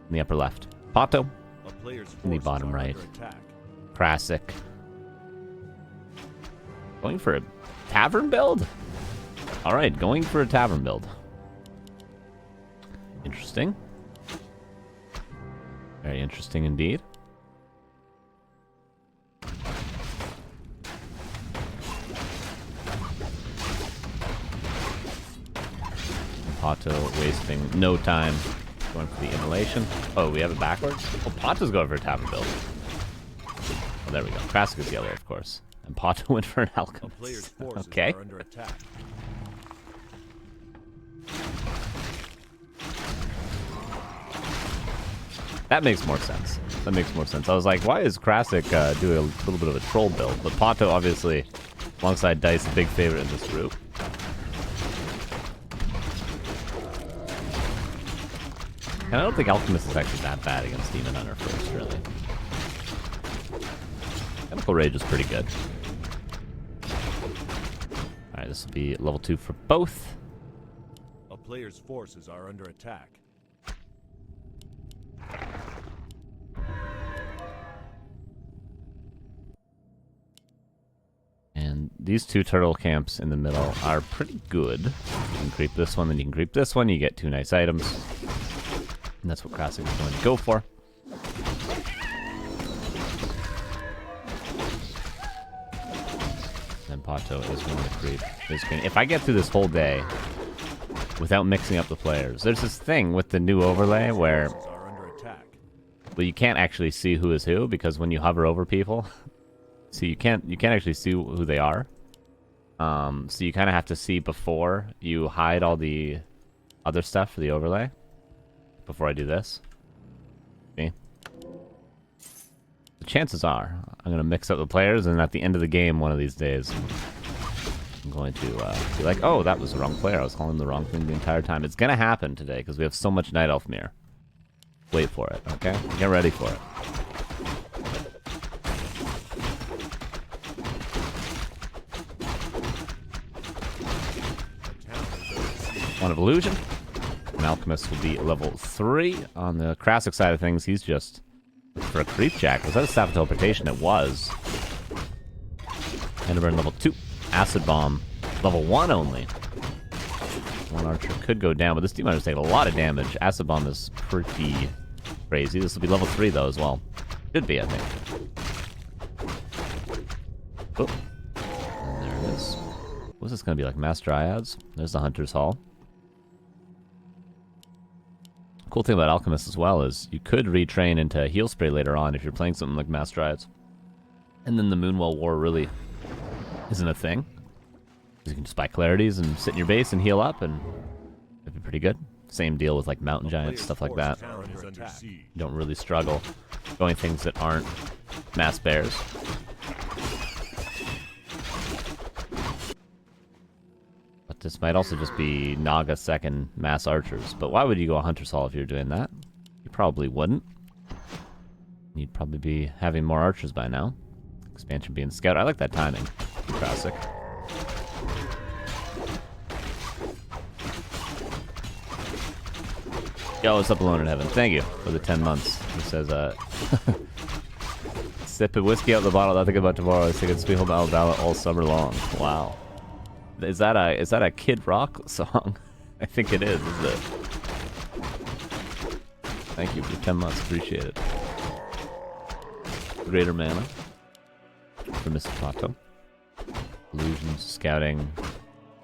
in the upper left. PaTo in the bottom right. Krasik. Going for a tavern build? Alright, going for a tavern build. Interesting. Very interesting indeed. PaTo wasting no time going for the immolation. Oh, we have it backwards? Oh, PaTo's going for a tavern build. Oh, there we go. Krasik is yellow, of course. And PaTo went for an alchemist. Okay. That makes more sense. That makes more sense. I was like, why is Krasik doing a little bit of a troll build? But PaTo, obviously, alongside Dice, a big favorite in this group. And I don't think Alchemist is actually that bad against Demon Hunter first, really. Chemical Rage is pretty good. Alright, this will be level 2 for both. A player's forces are under attack. And these two turtle camps in the middle are pretty good. You can creep this one, then you can creep this one. You get 2 nice items. And that's what Krasik is going to go for. And PaTo is going to creep this green. If I get through this whole day without mixing up the players, there's this thing with the new overlay where well, you can't actually see who is who because when you hover over people, so you can't actually see who they are. So you kind of have to see before you hide all the other stuff for the overlay. Before I do this. See? The chances are I'm going to mix up the players, and at the end of the game one of these days, I'm going to be like, oh, that was the wrong player. I was calling the wrong thing the entire time. It's going to happen today because we have so much Night Elf Mirror. Wait for it, okay? Get ready for it. One of Illusion. An Alchemist will be level 3. On the Krasik side of things, he's just for a creep jack. Was that a Staff of Teleportation? It was. Enderburn level 2. Acid Bomb level 1 only. One archer could go down, but this Demon Hunter's taking a lot of damage. Acid Bomb is pretty crazy. This will be level 3 though as well. Should be, I think. Oh. And there it is. What's this going to be, like Mass Dryads? There's the Hunter's Hall. Cool thing about Alchemist as well is you could retrain into Heal Spray later on if you're playing something like Mass Dryads. And then the Moonwell War really isn't a thing. You can just buy Clarities and sit in your base and heal up, and it'd be pretty good. Same deal with like Mountain Giants, stuff like that. You don't really struggle going things that aren't Mass Bears. But this might also just be Naga 2nd Mass Archers. But why would you go Hunter's Hall if you're doing that? You probably wouldn't. You'd probably be having more Archers by now. Expansion being Scout. I like that timing. Classic. Yo, what's up, Alone in Heaven? Thank you for the 10 months. He says, sip of whiskey out the bottle, not thinking about tomorrow. I was thinking Sweet Home Alabama all summer long. Wow. Is that a Kid Rock song? I think it is, isn't it? Thank you for 10 months, appreciate it. Greater Mana for Mr. PaTo. Illusions, Scouting,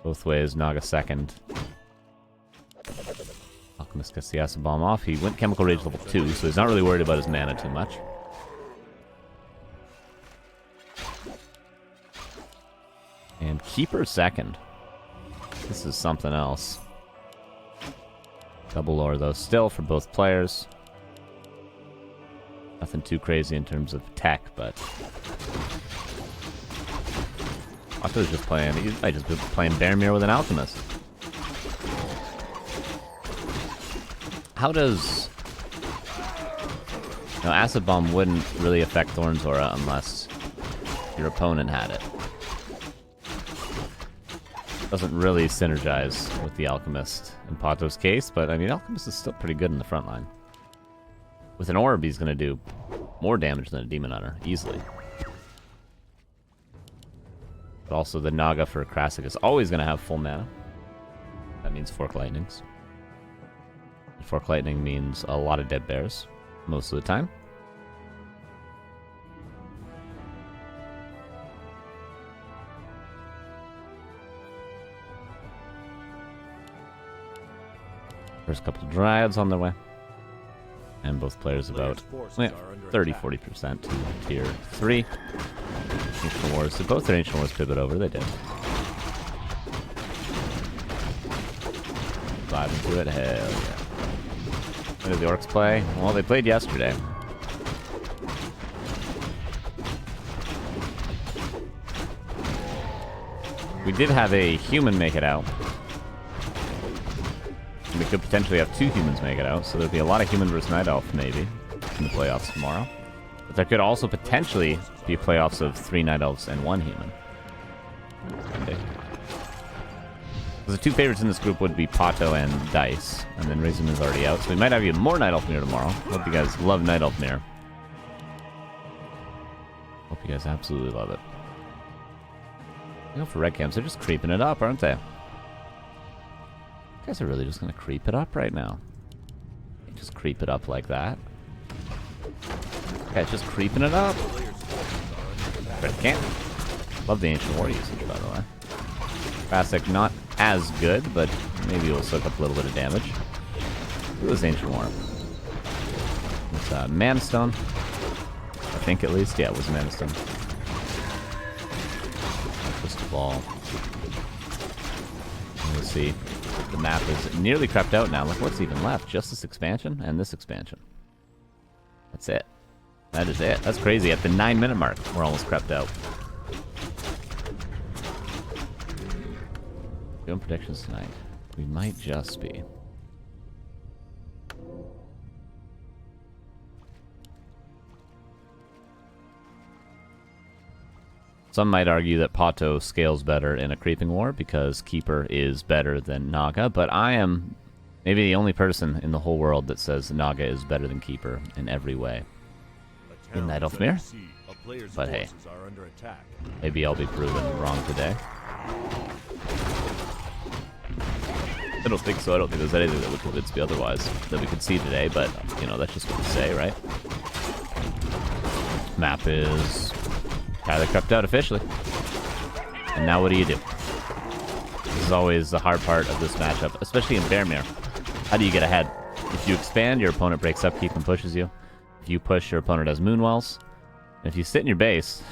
both ways, Naga 2nd. Alchemist gets the Acid Bomb off. He went Chemical Rage level 2, so he's not really worried about his mana too much. And Keeper 2nd. This is something else. Double lore though, still for both players. Nothing too crazy in terms of tech, but PaTo's just playing. He might just be playing Bearmere with an Alchemist. How does... No, Acid Bomb wouldn't really affect Thorn's Aura unless your opponent had it. Doesn't really synergize with the Alchemist in PaTo's case, but I mean, Alchemist is still pretty good in the front line. With an orb, he's going to do more damage than a Demon Hunter, easily. But also, the Naga for Krasik is always going to have full mana. That means Fork Lightnings. And Fork Lightning means a lot of dead bears, most of the time. First couple Dryads on their way. And both players about 30-40% to tier 3. Ancient Wars. So both their Ancient Wars pivot over. They did. Dive into it. Hell yeah. When did the Orcs play? Well, they played yesterday. We did have a human make it out. We could potentially have 2 humans make it out, so there'd be a lot of human versus night elf, maybe, in the playoffs tomorrow. But there could also potentially be playoffs of 3 night elves and 1 human. Okay. So the 2 favorites in this group would be PaTo and Dice, and then Razorman is already out, so we might have even more Night Elf Mirror tomorrow. Hope you guys love Night Elf Mirror. Hope you guys absolutely love it. You know, for red camps, they're just creeping it up, aren't they? You guys are really just gonna creep it up right now. You just creep it up like that. Guys, just creeping it up. Red camp. Love the Ancient War usage, by the way. Krasik not as good, but maybe we'll soak up a little bit of damage. It was Ancient War. It's Mana Stone. I think at least. Yeah, it was Mana Stone. Crystal Ball. Let's see. The map is nearly crept out now. Look what's even left. Just this expansion and this expansion. That's it. That is it. That's crazy. At the 9-minute mark, we're almost crept out. Doing predictions tonight. We might just be. Some might argue that PaTo scales better in a creeping war because Keeper is better than Naga, but I am maybe the only person in the whole world that says Naga is better than Keeper in every way. In Night Elf Mirror? But hey, maybe I'll be proven wrong today. I don't think so. I don't think there's anything that would convince me otherwise that we could see today, but, you know, that's just what we say, right? Map is Tyler crept out officially. And now what do you do? This is always the hard part of this matchup, especially in Bearmere. How do you get ahead? If you expand, your opponent breaks up, keep and pushes you. If you push, your opponent has Moonwells. And if you sit in your base,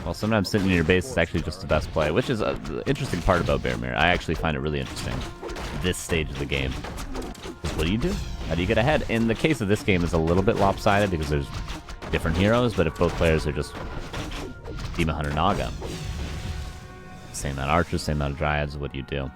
well, sometimes sitting in your base is actually just the best play, which is the interesting part about Bearmere. I actually find it really interesting, this stage of the game. What do you do? How do you get ahead? In the case of this game, it's a little bit lopsided because there's different heroes, but if both players are just Demon Hunter Naga, same amount of archers, same amount of dryads, what do you do?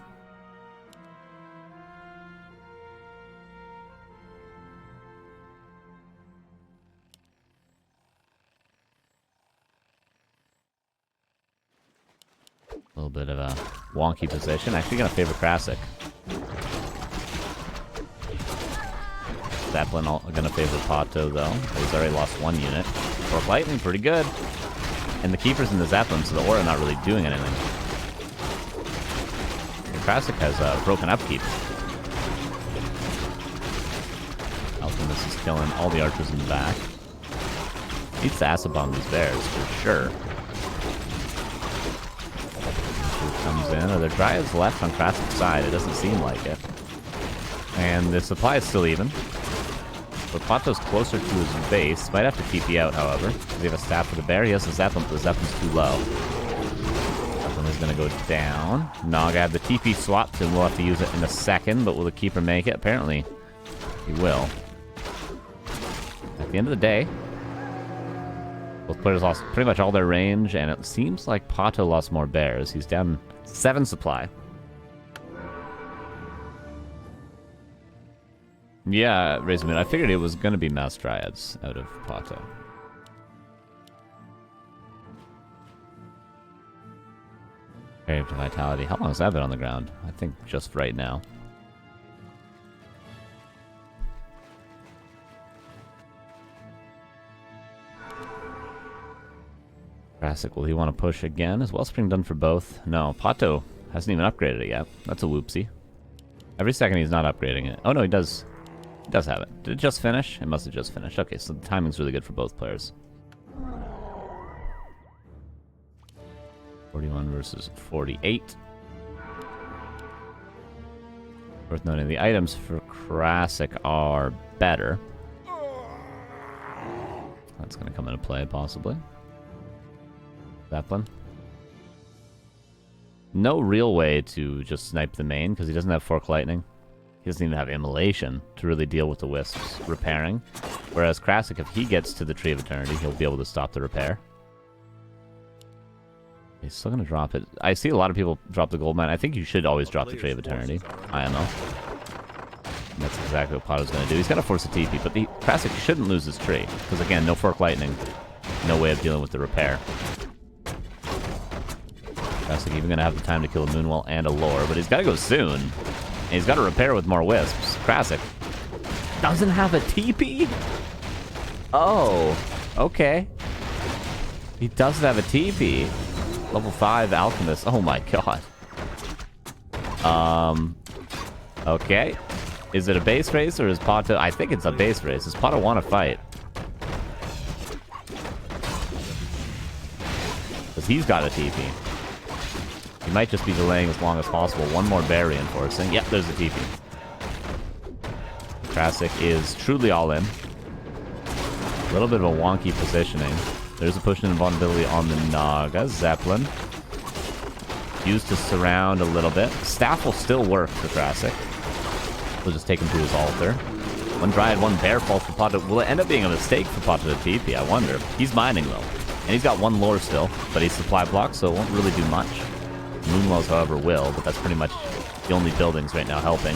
A little bit of a wonky position. Actually gonna favor Krasik. Zeppelin gonna favor PaTo though. He's already lost 1 unit. Fork Lightning, pretty good. And the Keeper's in the Zeppelin, so the Aura not really doing anything. And Krasik has broken upkeep. Alchemist is killing all the archers in the back. Needs to acid bomb these bears, for sure. Comes in. Are there dryads left on Krasik's side? It doesn't seem like it. And the supply is still even. But PaTo's closer to his base. Might have to TP out, however. Does he have a staff for the bear? He has a Zeppelin, but the Zeppelin's too low. Zeppelin is going to go down. Naga had the TP swapped, and we'll have to use it in a second, but will the Keeper make it? Apparently, he will. At the end of the day, both players lost pretty much all their range, and it seems like PaTo lost more bears. He's down 7 supply. Yeah, Razorman, I figured it was going to be Mass Dryads out of PaTo. Grave to Vitality. How long has that been on the ground? I think just right now. Krasik, will he want to push again? Is Wellspring done for both? No, PaTo hasn't even upgraded it yet. That's a whoopsie. Every second he's not upgrading it. Oh no, he does. He does have it. Did it just finish? It must have just finished. Okay, so the timing's really good for both players. 41 versus 48. Worth noting, the items for Krasik are better. That's going to come into play, possibly. Zeppelin. No real way to just snipe the main, because he doesn't have Fork Lightning. He doesn't even have Immolation to really deal with the Wisps repairing. Whereas Krasik, if he gets to the Tree of Eternity, he'll be able to stop the repair. He's still going to drop it. I see a lot of people drop the Gold Mine. I think you should always drop the Tree of Eternity. IMO. And that's exactly what PaTo's going to do. He's going to force a TP, but the Krasik shouldn't lose his tree. Because again, no Fork Lightning. No way of dealing with the repair. Krasik even going to have the time to kill a Moonwell and a Lore, but he's got to go soon. And he's got to repair with more Wisps. Krasik doesn't have a TP? Oh, okay. He does have a TP. Level 5 Alchemist. Oh my god. Okay. Is it a base race or is PaTo... I think it's a base race. Does PaTo want to fight? Because he's got a TP. He might just be delaying as long as possible. One more bear reinforcing. Yep, there's a TP. Krasik is truly all in. A little bit of a wonky positioning. There's a push and invulnerability on the Naga. Zeppelin. Used to surround a little bit. Staff will still work for Krasik. We'll just take him to his altar. One Dryad, one Bear falls for PaTo. Will it end up being a mistake for PaTo to TP? I wonder. He's mining, though. And he's got one Lore still, but he's supply blocked, so it won't really do much. Moonwells, however, will, but that's pretty much the only buildings right now helping.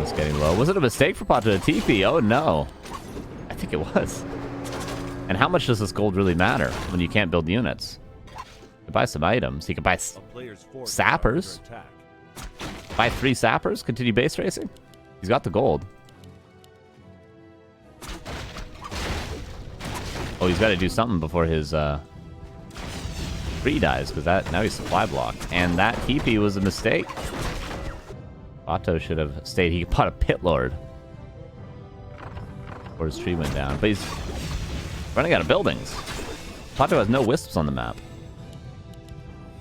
It's getting low. Was it a mistake for PaTo to TP? Oh, no. I think it was. And how much does this gold really matter when you can't build units? You can buy some items. He can buy sappers. Buy 3 sappers. Continue base racing. He's got the gold. Oh, he's got to do something before his tree dies, because now he's supply blocked. And that TP was a mistake. PaTo should have stayed. He bought a Pit Lord before his tree went down. But he's running out of buildings. PaTo has no Wisps on the map.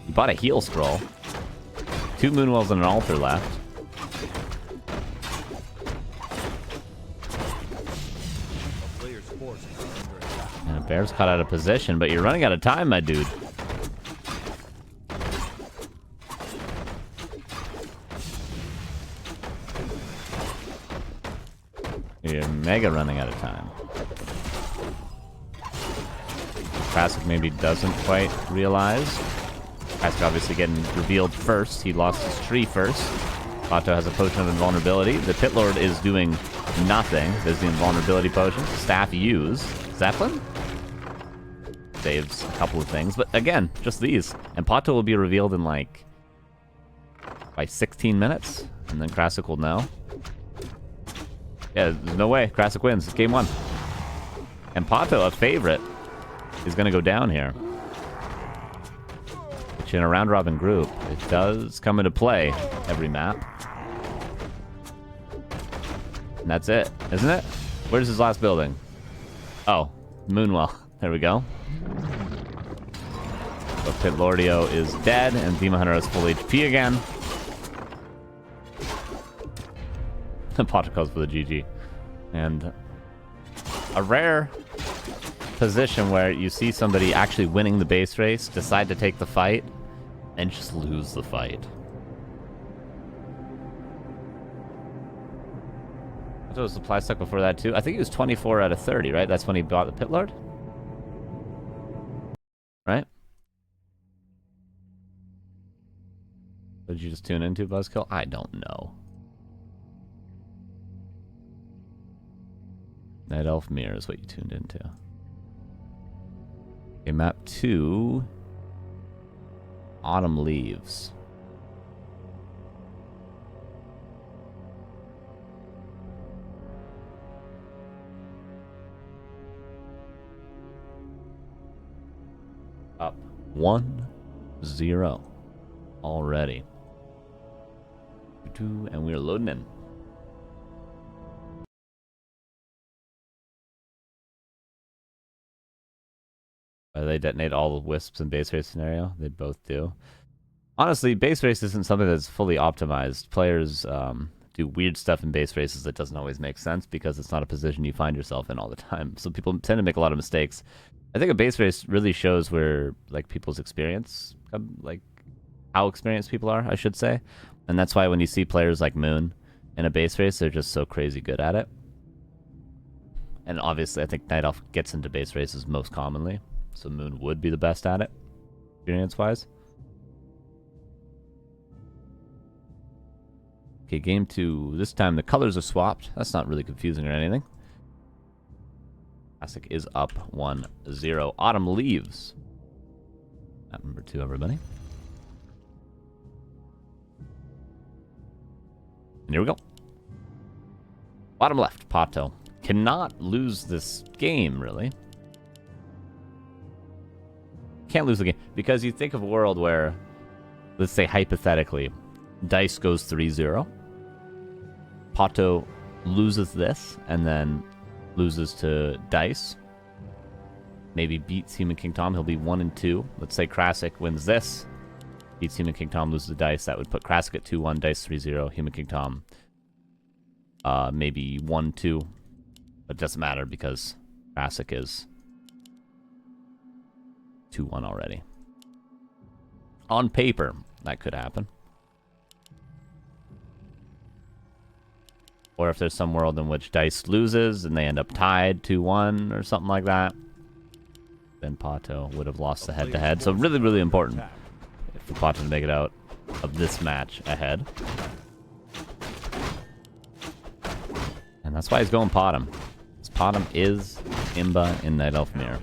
He bought a Heal Scroll. 2 Moonwells and an altar left. And a Bear's caught out of position, but you're running out of time, my dude. You're mega running out of time. Krasik maybe doesn't quite realize. Krasik obviously getting revealed first. He lost his tree first. PaTo has a potion of invulnerability. The Pit Lord is doing nothing. There's the invulnerability potion. Staff used. Zeppelin saves a couple of things, but again, just these. And PaTo will be revealed in like by 16 minutes, and then Krasik will know. Yeah, there's no way. Krasik wins. It's game 1. And PaTo, a favorite, is going to go down here. Which in a round-robin group, it does come into play every map. And that's it, isn't it? Where's his last building? Oh, Moonwell. There we go. So Pit Lordio is dead, and Demon Hunter has full HP again. PaTo goes for the GG. And a rare position where you see somebody actually winning the base race, decide to take the fight, and just lose the fight. I thought it was supply stuck before that too. I think he was 24 out of 30, right? That's when he bought the Pit Lord? Right? What did you just tune into, Buzzkill? I don't know. Night Elf Mirror is what you tuned into. Okay, map 2. Autumn Leaves. 1-0 already. And we're loading in. They detonate all the wisps in base race scenario. They both do. Honestly, base race isn't something that's fully optimized. Players do weird stuff in base races that doesn't always make sense because it's not a position you find yourself in all the time. So people tend to make a lot of mistakes. I think a base race really shows where like people's experience, like how experienced people are, I should say. And that's why when you see players like Moon in a base race, they're just so crazy good at it. And obviously, I think Night Elf gets into base races most commonly. So Moon would be the best at it, experience-wise. Okay, game 2. This time the colors are swapped. That's not really confusing or anything. Krasik is up 1-0. Autumn leaves. Map number 2, everybody. And here we go. Bottom left, PaTo. Cannot lose this game, really. Can't lose the game. Because you think of a world where, let's say hypothetically, Dice goes 3-0. PaTo loses this, and then loses to Dice. Maybe beats Human King Tom. He'll be 1-2. Let's say Krasik wins this. Beats Human King Tom, loses to Dice. That would put Krasik at 2-1, Dice 3-0, Human King Tom maybe 1-2. But it doesn't matter because Krasik is 2-1 already. On paper, that could happen. Or if there's some world in which Dice loses and they end up tied 2-1 or something like that, then PaTo would have lost the head-to-head. So really, really important for PaTo to make it out of this match ahead. And that's why he's going Potom. Because Potom is Imba in Night Elf Mirror.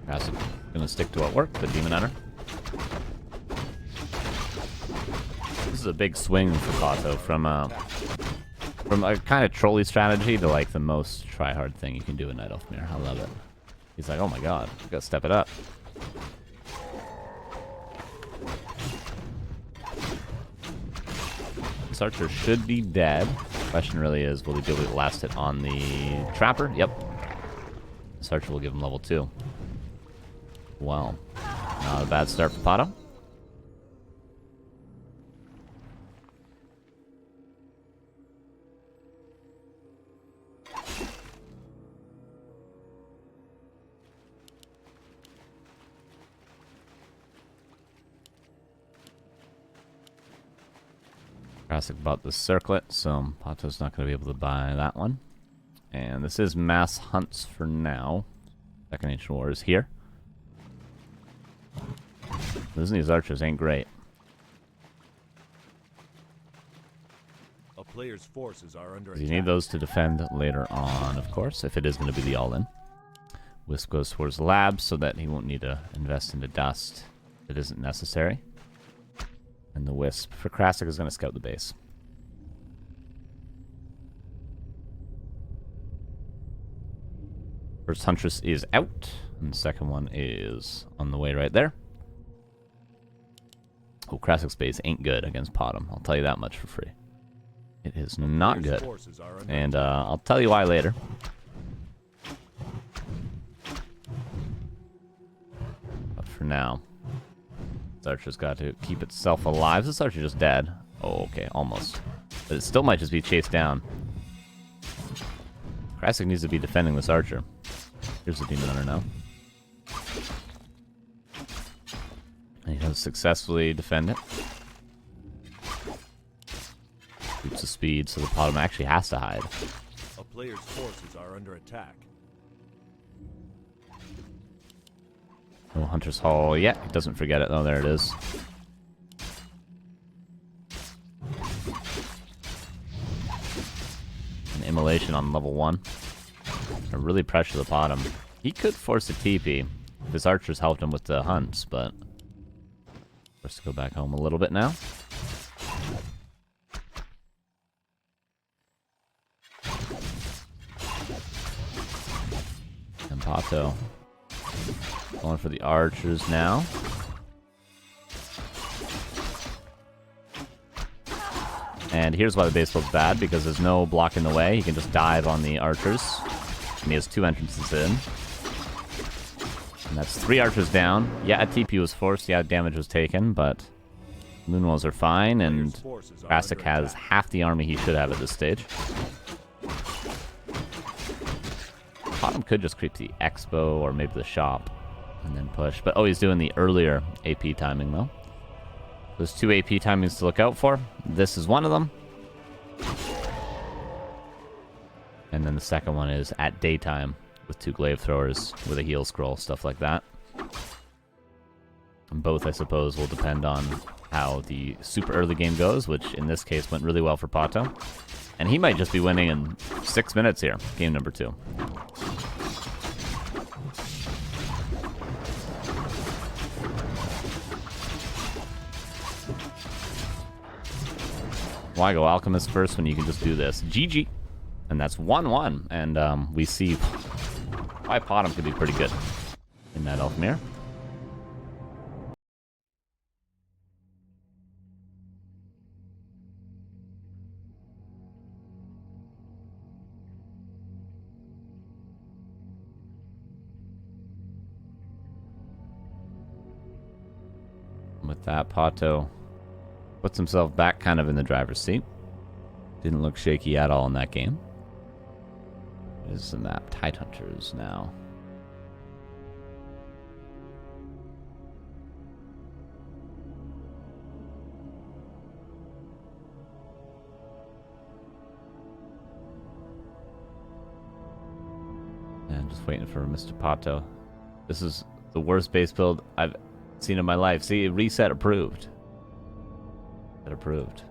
Krasik gonna stick to what worked, the Demon Hunter. This is a big swing for PaTo from a kind of trolly strategy to like the most try-hard thing you can do in Night Elf Mirror. I love it. He's like, oh my god, I gotta step it up. This archer should be dead. Question really is, will he be able to last it on the trapper? Yep. This archer will give him level 2. Well, not a bad start for PaTo. Krasik bought the circlet, so PaTo's not going to be able to buy that one. And this is mass hunts for now. Second Ancient War is here. Losing these archers ain't great. A player's forces are under You attack. need those to defend later on, of course, if it is going to be the all-in. Wisp goes towards the lab so that he won't need to invest into dust if it isn't necessary. And the Wisp for Krasik is going to scout the base. First Huntress is out, and the second one is on the way right there. Oh, Krasik's base ain't good against PaTo. I'll tell you that much for free. It is not good. And I'll tell you why later. But for now, this archer's got to keep itself alive. This archer just dead. Oh, okay, almost. But it still might just be chased down. Krasik needs to be defending this archer. Here's the Demon Hunter now. And he does successfully defend it. Keeps the speed, so the PaTo actually has to hide. A player's forces are under attack. No Hunter's Hall yet. He doesn't forget it, though. There it is. An immolation on level 1. I really pressure the PaTo. He could force a TP if his archers helped him with the hunts, but forced to go back home a little bit now. PaTo going for the archers now. And here's why the base build's bad, because there's no block in the way. He can just dive on the archers. And he has 2 entrances in. And that's 3 archers down. Yeah, a TP was forced. Yeah, damage was taken, but Moonwalls are fine, and Krasik has half the army he should have at this stage. Bottom could just creep the expo or maybe the shop and then push. But oh, he's doing the earlier AP timing, though. There's 2 AP timings to look out for. This is one of them. And then the second one is at daytime with 2 glaive throwers with a heal scroll, stuff like that. And both, I suppose, will depend on how the super early game goes, which in this case went really well for PaTo. And he might just be winning in 6 minutes here, game number 2. Why go Alchemist first when you can just do this? GG. And that's 1-1. And we see why PaTo could be pretty good in that elf mirror. With that, PaTo puts himself back kind of in the driver's seat. Didn't look shaky at all in that game. Is the map Tidehunters now. And just waiting for Mr. PaTo. This is the worst base build I've seen in my life. See, reset approved. That approved.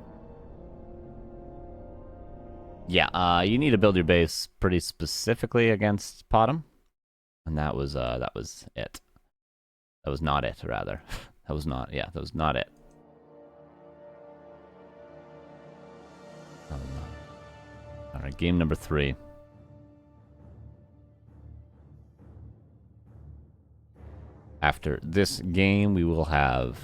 Yeah, you need to build your base pretty specifically against PaTo. And that was it. That was not it, rather. That was not, yeah, that was not it. Alright, game number 3. After this game, we will have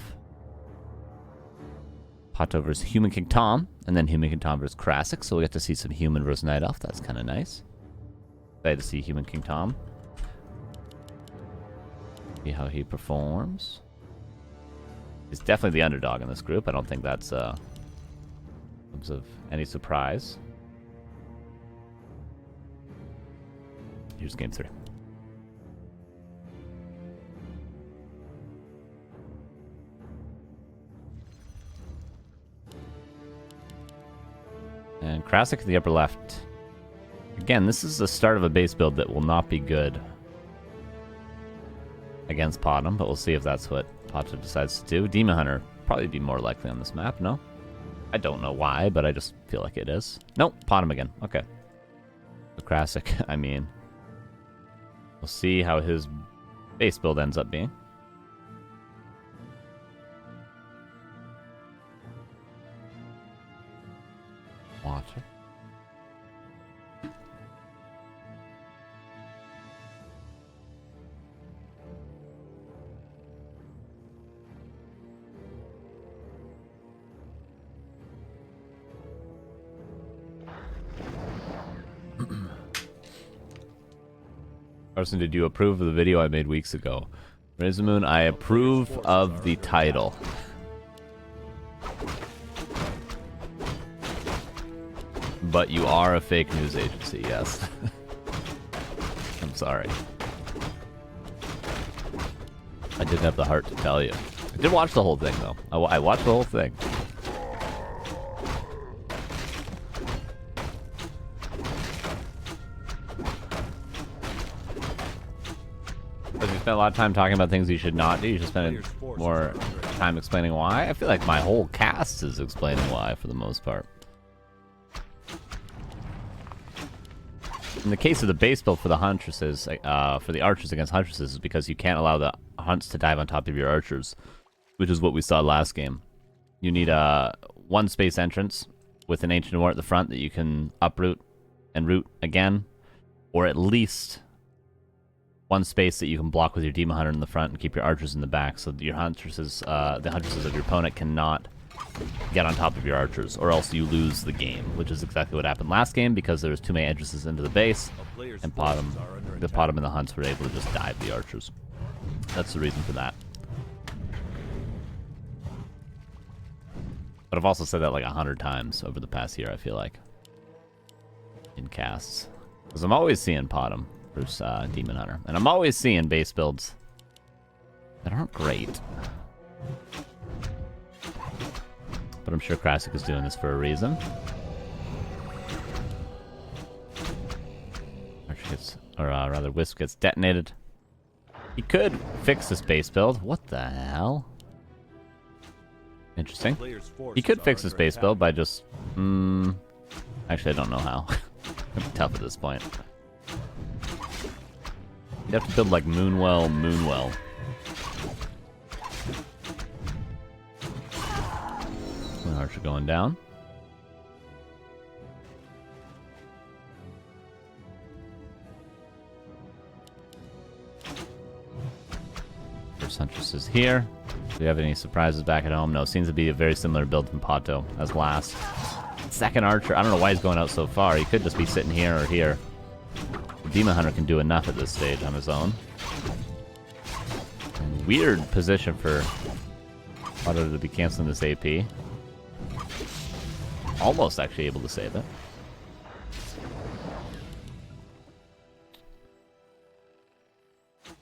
PaTo versus Human King Tom, and then Human King Tom versus Krasik, so we'll get to see some Human versus Night Elf. That's kind of nice. Excited to see Human King Tom. See how he performs. He's definitely the underdog in this group. I don't think that's of any surprise. Here's game 3. And Krasik in the upper left. Again, this is the start of a base build that will not be good against PaTo, but we'll see if that's what PaTo decides to do. Demon Hunter probably be more likely on this map, no? I don't know why, but I just feel like it is. Nope, PaTo again. Okay. So Krasik, I mean. We'll see how his base build ends up being. Water. Carson, did you approve of the video I made weeks ago? Rizamoon, I approve of the title. But you are a fake news agency, yes. I'm sorry. I didn't have the heart to tell you. I did watch the whole thing, though. I watched the whole thing. Because you spent a lot of time talking about things you should not do. You should spend more time explaining why. I feel like my whole cast is explaining why, for the most part. In the case of the base build for the huntresses, for the archers against huntresses, is because you can't allow the hunts to dive on top of your archers, which is what we saw last game. You need a one space entrance with an ancient war at the front that you can uproot and root again, or at least one space that you can block with your Demon Hunter in the front and keep your archers in the back, so that your huntresses, the huntresses of your opponent cannot get on top of your archers, or else you lose the game, which is exactly what happened last game because there was too many entrances into the base, and the PaTo and the hunts were able to just dive the archers. That's the reason for that. But I've also said that like 100 times over the past year, I feel like, in casts. Because I'm always seeing PaTo versus Demon Hunter. And I'm always seeing base builds that aren't great. But I'm sure Krasik is doing this for a reason. Archer gets, or rather, Wisp gets detonated. He could fix this base build. What the hell? Interesting. He could fix this base build by just... actually, I don't know how. It's tough at this point. You'd have to build like Moonwell. One archer going down. First Huntress is here. Do we have any surprises back at home? No, seems to be a very similar build from PaTo as last. Second archer, I don't know why he's going out so far. He could just be sitting here or here. The Demon Hunter can do enough at this stage on his own. And weird position for PaTo to be canceling this AP. Almost actually able to save it.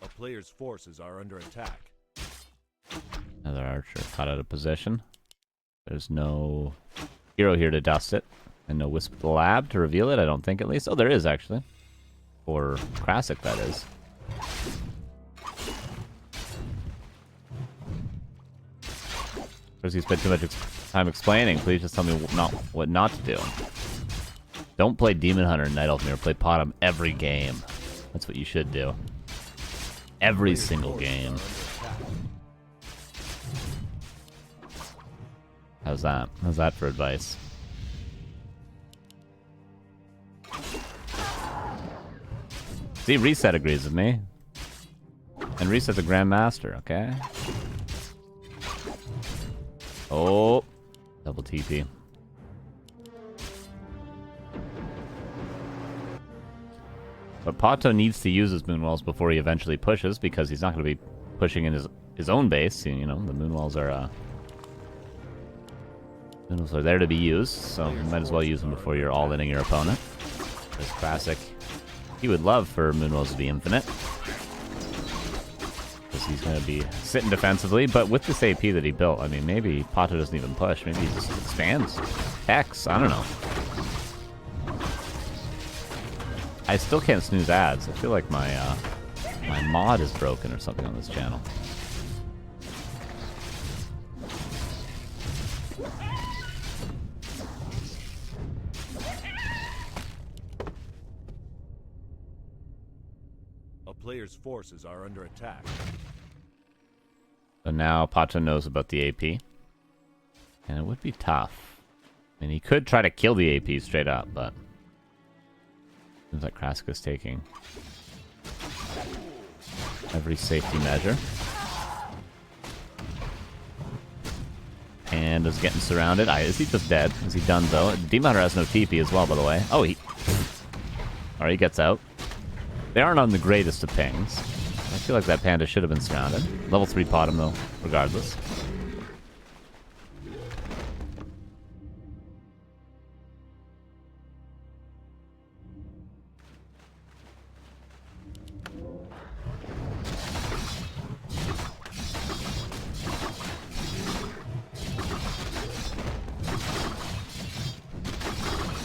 A player's forces are under attack. Another archer caught out of position. There's no hero here to dust it. And no Wisp of the Lab to reveal it, I don't think at least. Oh, there is actually. For Krasik, that is. Of course, he spent too much time explaining. Please just tell me what not to do. Don't play Demon Hunter and Night Elf Mirror. Play PaTo every game. That's what you should do. Every single game. How's that? How's that for advice? See, Reset agrees with me. And Reset's a Grandmaster, okay? Oh, double TP. But PaTo needs to use his Moonwells before he eventually pushes, because he's not going to be pushing in his own base. You know, the Moonwells are there to be used, so you might as well use them before you're all-inning your opponent. This Krasik, he would love for Moonwells to be infinite, because he's going to be sitting defensively. But with this AP that he built, I mean, maybe PaTo doesn't even push. Maybe he just expands. Hex, I don't know. I still can't snooze ads. I feel like my my mod is broken or something on this channel. A player's forces are under attack. So now PaTo knows about the AP. And it would be tough. I mean, he could try to kill the AP straight up, but seems like Krasik is taking every safety measure. And is getting surrounded. Is he just dead? Is he done though? Demon Hunter has no TP as well, by the way. Oh, Alright, he gets out. They aren't on the greatest of pings. I feel like that panda should have been surrounded. Level 3 PaTo though, regardless.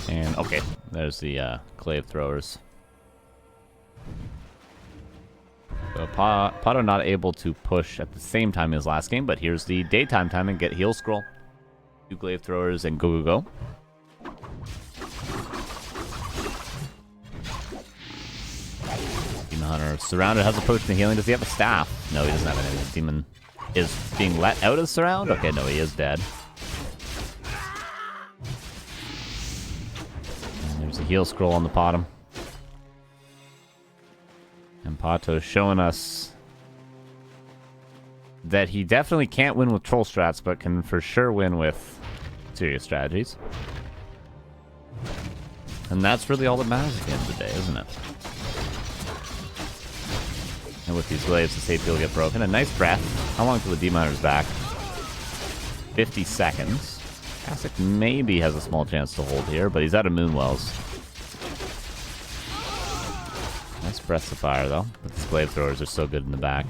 And okay, there's the clave throwers. So PaTo not able to push at the same time as last game, but here's the daytime time and get heal scroll. 2 glaive throwers and go. Demon Hunter surrounded, has a potion of healing. Does he have a staff? No, he doesn't have anything. Demon is being let out of surround? Okay, no, he is dead. And there's a heal scroll on the PaTo. And PaTo showing us that he definitely can't win with troll strats, but can for sure win with serious strategies. And that's really all that matters at the end of the day, isn't it? And with these glaives, this AP will get broken. A nice breath. How long till the D-miner's back? 50 seconds. Krasik maybe has a small chance to hold here, but he's out of Moonwells. Nice breath of fire, though. But these glaive throwers are so good in the back.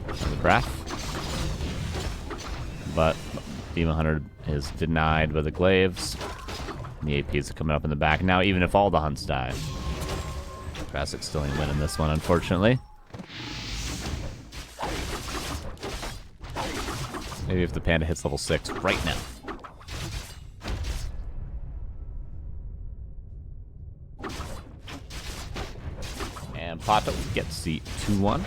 Another breath. But Demon Hunter is denied by the glaives. And the APs are coming up in the back. Now, even if all the hunts die, Krasik still ain't winning this one, unfortunately. Maybe if the panda hits level 6 right now. And PaTo gets the 2-1.